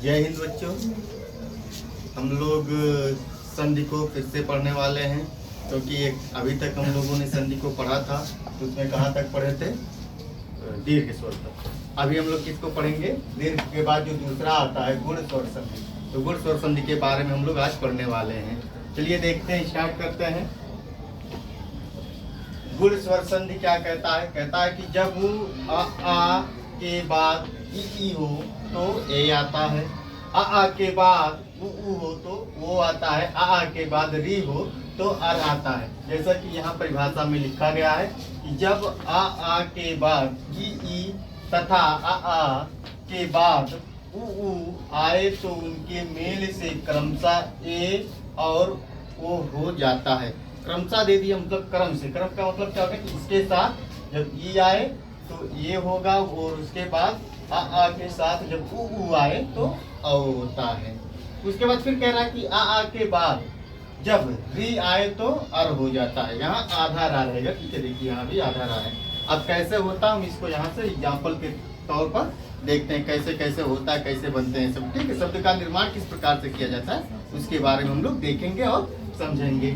जय हिंद बच्चों। हम लोग संधि को फिर से पढ़ने वाले हैं, क्योंकि अभी तक हम लोगों ने संधि को पढ़ा था तो उसमें कहाँ तक पढ़े थे? दीर्घ स्वर तक। अभी हम लोग किसको पढ़ेंगे? दीर्घ के बाद जो दूसरा आता है गुण स्वर संधि। तो गुण स्वर संधि के बारे में हम लोग आज पढ़ने वाले हैं। चलिए देखते हैं, स्टार्ट करते हैं। गुण स्वर संधि क्या कहता है? कहता है कि जब आ के बाद ई हो तो ए आता है, आ के बाद उ हो तो वो आता है, आ के बाद री हो तो अर आता है। जैसा कि यहाँ परिभाषा में लिखा गया है कि जब आ के बाद ई तथा आ के बाद उ आए तो उनके मेल से क्रमशः ए और ओ हो जाता है। क्रमशः दे दिया मतलब क्रम से। क्रम का मतलब क्या होगा कि इसके साथ जब ई आए तो ये होगा और उसके बाद आ के साथ जब उ आए तो औ होता है। उसके बाद फिर कह रहा है कि आ के बाद जब री आए तो अर हो जाता है। यहाँ आधा रा रहेगा, ठीक है। देखिए यहाँ भी आधा रा है। अब कैसे होता, हम इसको यहाँ से एग्जाम्पल के तौर पर देखते हैं कैसे कैसे होता है, कैसे बनते हैं सब, ठीक है। शब्द का निर्माण किस प्रकार से किया जाता है उसके बारे में हम लोग देखेंगे और समझेंगे।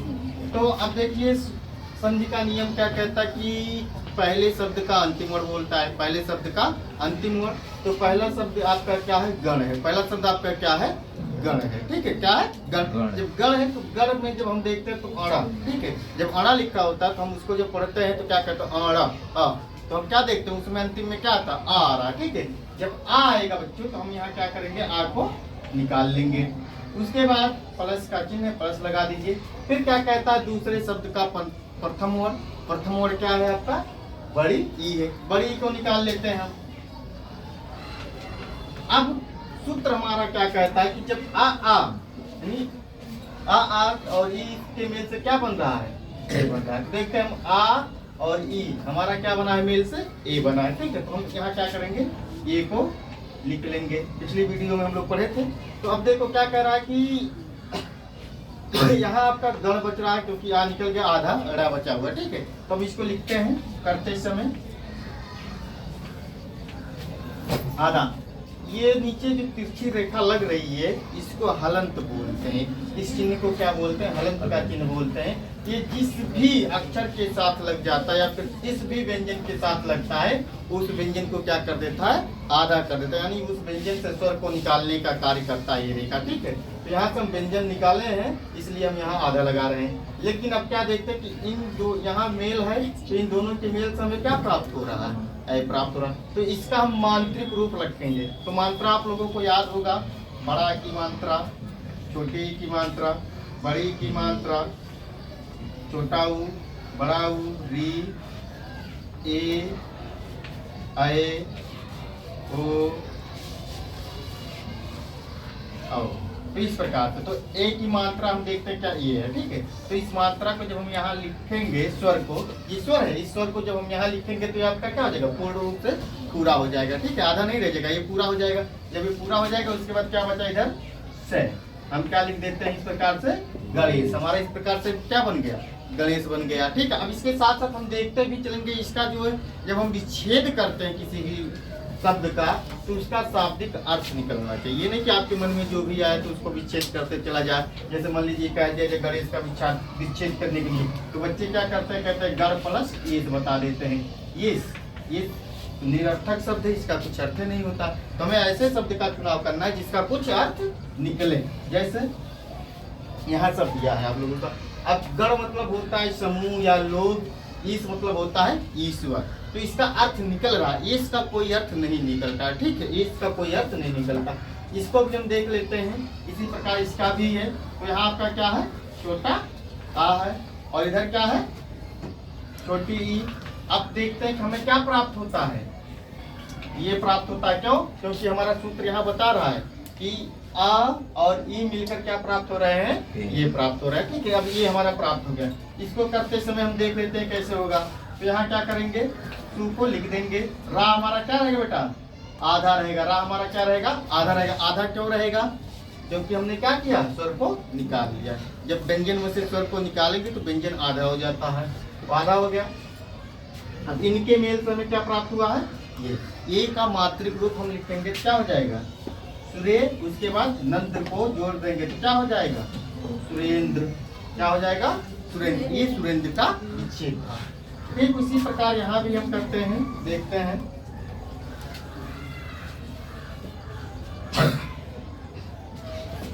तो अब देखिए संधि का नियम क्या कहता है कि पहले शब्द का अंतिम वर्ण बोलता है। पहले शब्द का अंतिम वर्ण, तो पहला शब्द आपका क्या है? गण है। पहला शब्द आपका क्या है? गण है, ठीक है। क्या है? गण। जब गण है तो गण में जब हम देखते हैं तो अड़ा, ठीक है। जब अड़ा लिखा होता है तो हम उसको जब पढ़ते हैं तो क्या कहते हैं? अड़ा। तो हम क्या देखते हैं उसमें अंतिम में क्या आता है? आ रहा, ठीक है। जब आ आएगा बच्चों तो हम यहाँ क्या करेंगे? आ को निकाल लेंगे। उसके बाद प्लस का चिन्ह है, प्लस लगा दीजिए। फिर क्या कहता है? दूसरे शब्द का प्रथम वर्ण। प्रथम वर्ण क्या है आपका? बड़ी ई है। बड़ी ई को निकाल लेते हैं हम। अब सूत्र हमारा क्या कहता है कि जब आ यानी आ और ई के मेल से क्या बन रहा है? ए बन रहा है। तो देखते हैं हम आ और ई हमारा क्या बना है? मेल से ए बना है, ठीक है। तो हम यहाँ क्या करेंगे? ए को लिख लेंगे। पिछली वीडियो में हम लोग पढ़े थे। तो अब देखो क्या कह रहा है कि यहाँ आपका गण बच रहा है क्योंकि आ निकल गया, आधा अड़ा बचा हुआ, ठीक है। तो हम इसको लिखते हैं करते समय आधा। ये नीचे जो तिरछी रेखा लग रही है इसको हलंत बोलते हैं। इस चिन्ह को क्या बोलते हैं? हलंत का चिन्ह बोलते हैं। ये जिस भी अक्षर के साथ लग जाता है या फिर जिस भी व्यंजन के साथ लगता है उस व्यंजन को क्या कर देता है? आधा कर देता है। यानी उस व्यंजन से स्वर को निकालने का कार्य करता है ये रेखा, ठीक है। तो यहाँ से हम व्यंजन निकाले हैं इसलिए हम यहाँ आधा लगा रहे हैं। लेकिन अब क्या देखते हैं कि इन जो यहाँ मेल है तो इन दोनों के मेल से हमें क्या प्राप्त हो रहा है? प्राप्त हो रहा है। तो इसका हम मांत्रिक रूप रखेंगे। तो मात्रा आप लोगों को याद होगा, बड़ा की मात्रा, छोटी की मात्रा, बड़ी की मात्रा, छोटा ऊ, बड़ा ऊ, री, ए, ओ, औ। तो इस प्रकार से तो ए की मात्रा हम देखते हैं क्या? ये है, ठीक है। तो इस मात्रा को जब हम यहाँ लिखेंगे स्वर को, ये स्वर है, इस स्वर को जब हम यहाँ लिखेंगे तो ये आपका क्या हो जाएगा? पूर्ण रूप से पूरा हो जाएगा, ठीक है। आधा नहीं रह जाएगा, ये पूरा हो जाएगा। जब ये पूरा हो जाएगा उसके बाद क्या बचा इधर? से। हम क्या लिख देते हैं इस प्रकार से? गणेश। हमारा इस प्रकार से क्या बन गया? गणेश बन गया, ठीक है। अब इसके साथ साथ हम देखते भी चलेंगे इसका जो है जब हम विच्छेद करते हैं किसी भी शब्द का तो उसका शाब्दिक अर्थ निकलना चाहिए। ये नहीं कि आपके मन में जो भी आए तो उसको विच्छेद करते चला जाए। जैसे मान लीजिए कह दिया गणेश का विच्छेद करने के लिए तो बच्चे क्या करते हैं? कहते हैं गण प्लस एस बता देते हैं। ये निरर्थक शब्द है, इसका कुछ अर्थ नहीं होता। तो हमें ऐसे शब्द का चुनाव करना है जिसका कुछ अर्थ निकले। जैसे यहाँ सब दिया है आप लोगों का। अब गण मतलब होता है समूह या लोग, ईश मतलब होता है ईश्वर। तो इसका अर्थ निकल रहा है, इसका कोई अर्थ नहीं निकलता, ठीक है। इसका कोई अर्थ नहीं निकलता। इसको भी हम देख लेते हैं। इसी प्रकार इसका भी है। तो यहाँ आपका क्या है? छोटा आ है और इधर क्या है? छोटी ई। अब देखते हैं कि हमें क्या प्राप्त होता है? ये प्राप्त होता है क्यों? क्योंकि हमारा सूत्र यहाँ बता रहा है कि आ और ई मिलकर क्या प्राप्त हो रहे हैं? ये प्राप्त हो रहा है, ठीक है। अब ये हमारा प्राप्त हो गया। इसको करते समय हम देख लेते हैं कैसे होगा। तो यहाँ क्या करेंगे? सू को लिख देंगे। रा हमारा क्या रहेगा बेटा? आधा रहेगा। रा हमारा क्या रहेगा? आधा रहेगा। आधा क्यों रहेगा? क्योंकि हमने क्या किया? स्वर को निकाल लिया। जब व्यंजन में से स्वर को निकालेंगे तो व्यंजन आधा हो जाता है, तो आधा हो गया। अब इनके मेल से हमें क्या प्राप्त हुआ है? ये का मात्रिक रूप हम लिखेंगे क्या हो जाएगा? सुरे, उसके बाद नंद्र को जोड़ देंगे तो क्या हो जाएगा? सुरेंद्र। क्या हो जाएगा? सुरेंद्र। ये सुरेंद्र का विच्छेद था। ठीक उसी प्रकार यहाँ भी हम करते हैं, देखते हैं।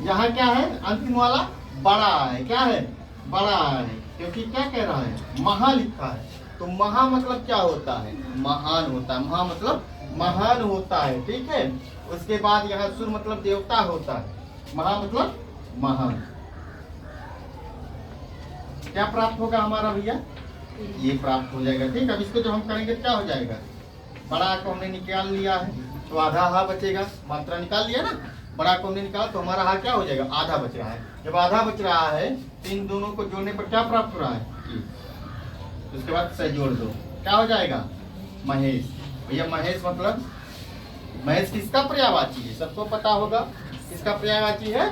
यहाँ क्या है? अंतिम वाला बड़ा है। क्या है? बड़ा है, क्योंकि क्या कह रहा है? महा लिखा है। तो महा मतलब क्या होता है? महान होता है। महा मतलब महान होता है। ठीक है। उसके बाद यहाँ सुर मतलब देवता होता है। महा मतलब महान। क्या प्राप्त होगा हमारा भैया? ये प्राप्त हो जाएगा। ठीक है। अब इसको जब हम करेंगे तो क्या हो जाएगा? बड़ा को हमने निकाल लिया है तो आधा हा बचेगा। मात्रा निकाल लिया ना, बड़ा को हमने निकाला तो हमारा हा क्या हो जाएगा? आधा बच रहा है। जब आधा बच रहा है तो इन दोनों को जोड़ने पर क्या प्राप्त हो रहा है? उसके बाद से जोड़ दो, क्या हो जाएगा? महेश। भैया महेश मतलब, महेश किसका पर्यायवाची है? सबको पता होगा। किसका पर्यायवाची है?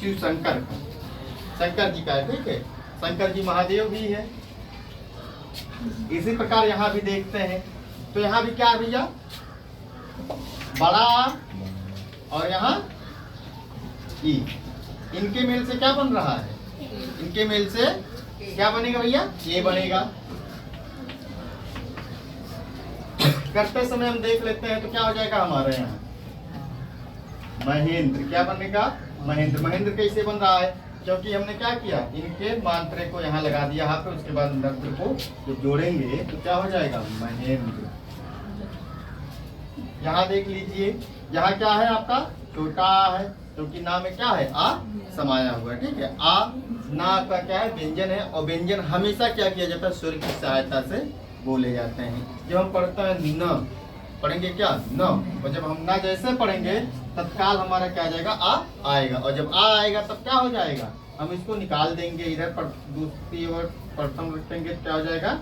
शिव शंकर का, शंकर जी का है। ठीक है। शंकर जी महादेव भी है। इसी प्रकार यहाँ भी देखते हैं तो यहाँ भी क्या है भैया? बड़ा और यहाँ ई, इनके मेल से क्या बन रहा है? इनके मेल से क्या बनेगा भैया? ये बनेगा। करते समय हम देख लेते हैं तो क्या हो जाएगा हमारे यहाँ? महेंद्र। क्या बनेगा? महेंद्र। महेंद्र कैसे बन रहा है? क्योंकि हमने क्या किया? इनके मात्रे को यहाँ लगा दिया यहाँ पे, उसके बाद नंत्र को जब जोड़ेंगे तो क्या हो जाएगा? महेंद्र। यहाँ देख लीजिए, यहाँ क्या है आपका? छोटा है, क्योंकि ना में क्या है? आ समाया हुआ। ठीक है। आ ना का क्या है? व्यंजन है, और व्यंजन हमेशा क्या किया जाता है? स्वर की सहायता से बोले जाते हैं। जब हम पढ़ते हैं न, पढ़ेंगे क्या? न, और जब हम ना जैसे पढ़ेंगे तत्काल हमारा क्या आ जाएगा? आ आएगा, और जब आ आएगा तब क्या हो जाएगा? हम इसको निकाल देंगे, इधर पर दूसरी ओर प्रथम रखेंगे तो क्या हो जाएगा?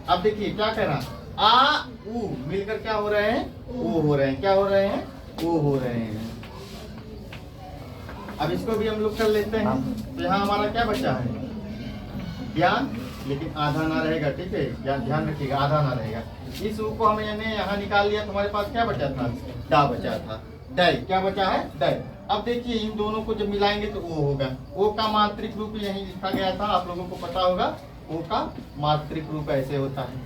अब देखिए क्या कह रहा? आ उ मिलकर क्या हो रहे हैं? ओ हो रहे हैं। क्या हो रहे हैं? ओ हो रहे हैं। अब इसको भी हम लोग कर लेते हैं तो यहाँ हमारा क्या बचा है? ज्ञान, लेकिन आधा ना रहेगा। ठीक है। ध्यान रखिएगा, आधा ना रहेगा। इस ऊ को हमने यहाँ निकाल लिया तो हमारे पास क्या बचा था? डा बचा था। डय। क्या बचा है? डय। अब देखिए इन दोनों को जब मिलाएंगे तो ओ होगा। ओ का मात्रिक रूप यही लिखा गया था, आप लोगों को पता होगा। ओ का मात्रिक रूप ऐसे होता है,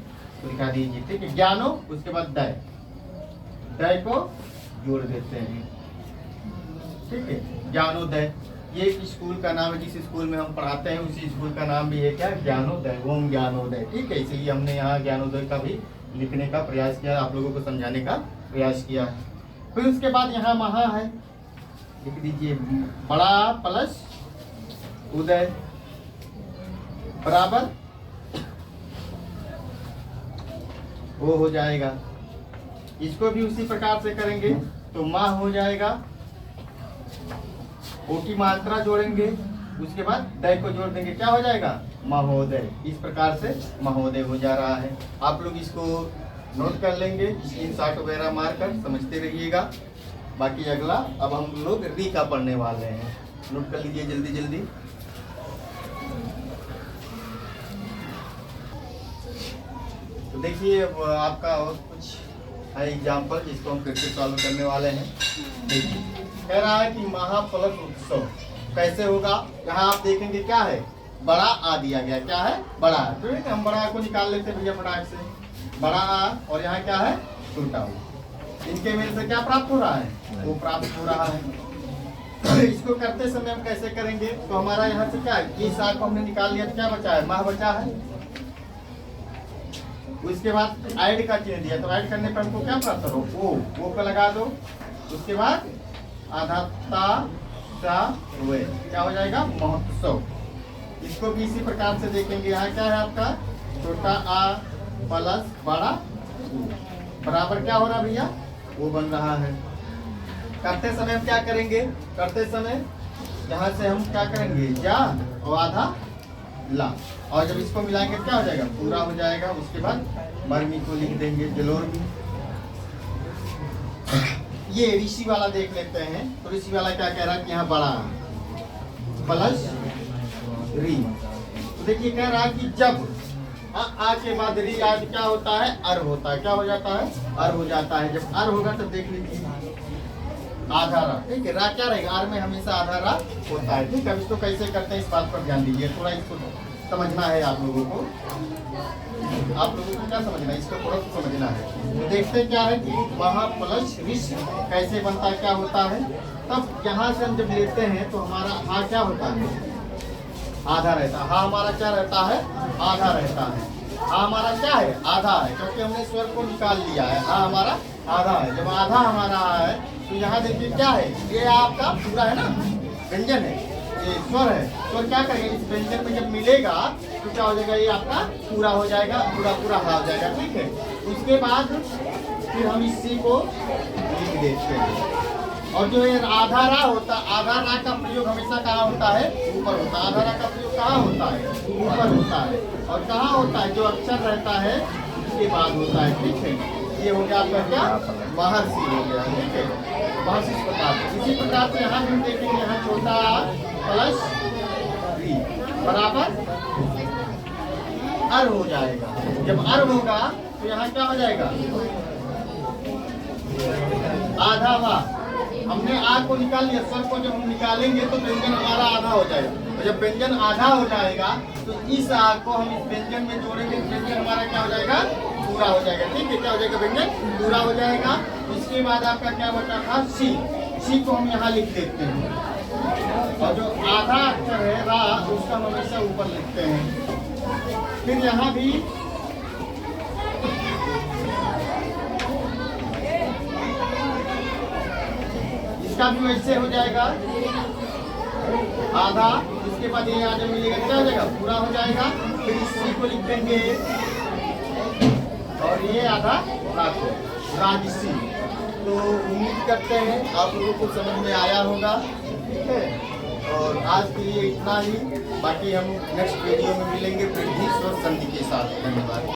तो लिखा दीजिए। ठीक है। ज्ञानो, उसके बाद डय, डय को जोड़ देते हैं। ठीक है। ज्ञानोदय, ये एक स्कूल का नाम है। जिस स्कूल में हम पढ़ाते हैं उसी स्कूल का नाम भी है क्या? ज्ञानोदय। ओम ज्ञानोदय। ठीक है। इसलिए हमने यहाँ ज्ञानोदय का भी लिखने का प्रयास किया, आप लोगों को समझाने का प्रयास किया है। फिर उसके बाद यहाँ महा है, लिख दीजिए। बड़ा प्लस उदय बराबर वो हो जाएगा। इसको भी उसी प्रकार से करेंगे तो माह हो जाएगा। ओ की मात्रा जोड़ेंगे, उसके बाद दय को जोड़ देंगे, क्या हो जाएगा? महोदय। इस प्रकार से महोदय हो जा रहा है। आप लोग इसको नोट कर लेंगे, स्क्रीनशॉट वगैरह मारकर समझते रहिएगा। बाकी अगला अब हम लोग री का पढ़ने वाले हैं, नोट कर लीजिए जल्दी जल्दी। तो देखिए अब आपका और कुछ है एग्जाम्पल जिसको हम फिर से सॉल्व करने वाले हैं। देखिए कह रहा है कि महाफलक उत्सव कैसे होगा। यहाँ आप देखेंगे क्या है? बड़ा आ दिया गया। क्या है? बड़ा। तो ठीक है, हम बड़ा को निकाल लेते हैं भैया फटाक से। बड़ा आ और यहाँ क्या है? छोटा हो। इनके मेल से क्या प्राप्त हो रहा है? वो प्राप्त हो रहा है। इसको करते समय हम कैसे करेंगे? तो हमारा यहाँ से क्या है? इस आग को हमने निकाल लिया तो क्या बचा है? माह बचा है। उसके बाद ऐड का चिन्ह दिया तो ऐड करने पर हमको क्या प्राप्त हो? वो को लगा दो। उसके बाद आधाता हुए क्या हो जाएगा? महोत्सव। इसको भी इसी प्रकार से देखेंगे। यहाँ क्या है आपका? छोटा आ प्लस बड़ा ऊ बराबर क्या हो रहा भैया? वो बन रहा है। करते समय हम क्या करेंगे? करते समय यहाँ से हम क्या करेंगे? जा और आधा ला, और जब इसको मिलाएंगे क्या हो जाएगा? पूरा हो जाएगा। उसके बाद मर्मी को लिख देंगे जलोर्मी। ये ऋषि वाला देख लेते हैं। तो ऋषि वाला क्या कह रहा है कि यहाँ बड़ा प्लस री। तो देखिए कह रहा है कि जब आ के बाद री आज क्या होता है? अर होता है। क्या हो जाता है? अर हो जाता है। जब अर होगा तो देख लीजिए आधा रा, ठीक है। रा क्या रहेगा, आर में हमेशा आधा रा होता है, ठीक है। अब इसको कैसे करते हैं इस बात पर ध्यान दीजिए, थोड़ा इसको समझना है आप लोगों को। आप लोगों को क्या समझना है, इसको थोड़ा सा समझना है। तो देखते क्या है कि वहाँ प्लस रिश कैसे बनता है, क्या होता है। तब यहाँ से हम जब लेते हैं तो हमारा हा क्या होता है, आधा रहता है। हा हमारा क्या रहता है, आधा रहता है। हा हमारा क्या है, आधा है, क्योंकि हमने स्वर को निकाल लिया है। हा हमारा आधा है। जब आधा हमारा है तो यहाँ देखिए क्या है, ये आपका पूरा है ना, व्यंजन है, ये स्वर है। स्वर क्या करेगा, इस व्यंजन में जब मिलेगा तो क्या हो जाएगा, ये आपका पूरा हो जाएगा, पूरा पूरा हा हो जाएगा, ठीक है। उसके बाद फिर हम इसी को लिख देते हैं। और जो ये आधा रा होता, आधा रा का प्रयोग हमेशा कहाँ होता है, ऊपर होता है। आधा रा का प्रयोग कहाँ होता है, ऊपर होता है। और कहाँ होता है, जो अक्षर रहता है उसके बाद होता है, ठीक है। ये हो गया आपका क्या, महर्षि हो गया, ठीक है। महर्षि इस प्रकार से, इसी प्रकार से यहाँ भी देखेंगे, यहाँ छोटा प्लस री बराबर अर हो जाएगा। जब अर होगा तो यहाँ क्या हो जाएगा, आधा वा। हमने आ को निकाल लिया, स्वर को जब हम निकालेंगे तो व्यंजन हमारा आधा हो जाएगा। तो जब व्यंजन आधा हो जाएगा तो इस आ को हम इस व्यंजन में जोड़ेंगे, व्यंजन हमारा क्या हो जाएगा, पूरा हो जाएगा, ठीक है। क्या हो जाएगा, व्यंजन पूरा हो जाएगा। इसके बाद आपका क्या बचा था, सी। सी को हम यहाँ लिख देते हैं। और जो आधा अक्षर है रा, उसका हम हमेशा ऊपर लिखते हैं। फिर यहाँ भी इसका भी वैसे हो जाएगा, आधा। इसके बाद ये आगे मिलेगा, क्या हो जाएगा, पूरा हो जाएगा। फिर इसी को लिख देंगे और ये आधा राखो, राजसी। तो उम्मीद करते हैं आप लोगों को समझ में आया होगा, ठीक है। और आज के लिए इतना ही, बाकी हम नेक्स्ट वीडियो में मिलेंगे वृद्धि स्वर संधि के साथ। धन्यवाद।